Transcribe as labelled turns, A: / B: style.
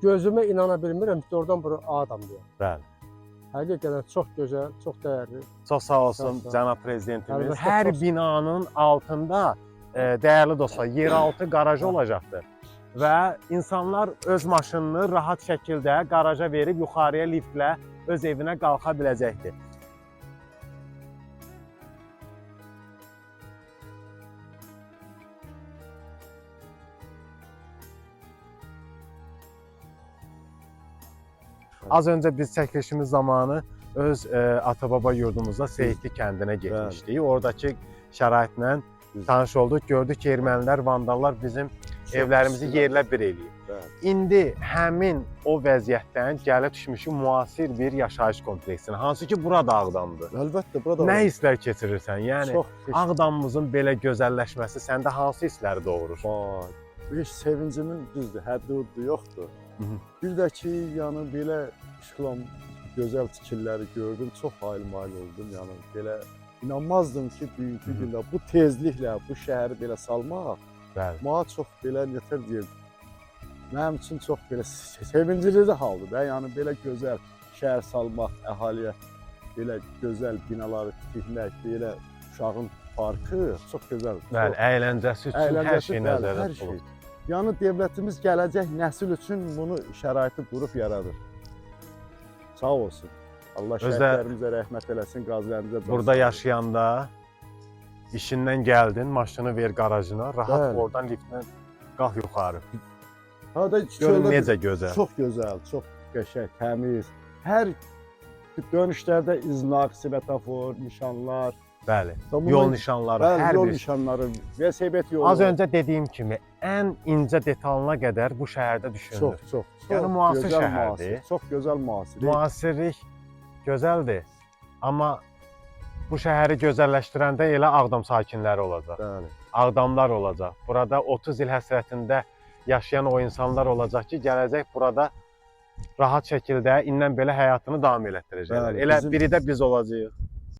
A: gözümə inana bilmirəm ki, oradan bura adam deyəm.
B: Bəli.
A: Həqiqətən çox gözəl, çox dəyərli.
B: Çox sağ olsun
A: Sağ ol.
B: cənab prezidentimiz.
A: Əlbəttə,
B: Hər
A: çox-
B: binanın altında dəyərli dostlar, yeraltı qarajı olacaqdır. Və insanlar öz maşınını rahat şəkildə qaraja verib yuxarıya liftlə öz evinə qalxa biləcəkdir. Az öncə biz çəkilişimiz zamanı öz ata-baba yurdumuzda Seyidli kəndinə getmişdik. Oradakı şəraitlə tanış olduq. Gördük ki, ermənilər, vandallar bizim evlərimizi yerlə bir eləyib. İndi həmin o vəziyyətdən gəlib düşmüşük müasir bir yaşayış kompleksinə. Hansı ki, burada Ağdamdır.
C: Əlbəttə, burada
B: Nə hisslər keçirirsən? Yəni,
C: çox
B: Ağdamımızın belə gözəlləşməsi səndə hansı hissləri doğurur?
C: var. Bu iş sevincimin düzdür, həddi yoxdur. Bir də ki, yəni belə işğam gözəl tikilləri gördüm, çox hayl-mayl oldum. Yəni belə inanmazdım ki, bugünkü gündə bu tezliklə bu şəhəri belə salmaq mənə çox belə nətər deyim. Mənim üçün çox belə sevincli haldır da. Yəni belə gözəl şəhər salmaq, əhaliyə belə gözəl binaları tikmək, belə uşağın parkı çox gözəldir.
B: Bəli, əyləncəsi üçün hər şey nəzərdə tutulur.
C: Yəni dövlətimiz gələcək nəsil üçün bunu şəraiti qurub yaradır. Sağ olsun. Allah şəhidlərimizə rəhmət eləsin, qazilərimizə can
B: Burada
C: sağlığı.
B: yaşayanda işindən gəldin, maşını ver qarajına, rahat
C: Bəli.
B: oradan liftlə qalx yuxarı.
C: Hada
B: Görün necə gözəl.
C: Çox gözəl, çox qəşəng, təmiz. Hər dönüşlərdə iznaq, svetofor, nişanlar.
B: Bəli.
C: Bunlar-
B: Yol nişanları,
C: Bəli,
B: hər
C: yol
B: bir.
C: nişanları, velosiped yolu.
B: Az öncə dediyim kimi ən incə detalına qədər bu şəhərdə düşünülür.
C: çox.
B: Yəni müasir
C: gözəl
B: şəhərdir.
C: müasir, çox gözəl müasir.
B: Müasirlik gözəldir. Amma bu şəhəri gözəlləşdirəndə elə Ağdam sakinləri olacaq.
C: Bəli.
B: Ağdamlar olacaq. Burada 30 il həsrətində yaşayan o insanlar olacaq ki, gələcək burada rahat şəkildə indən belə həyatını davam elətdirəcəklər.
C: Bəli,
B: Elə
C: bizim-
B: biri də biz olacağıq.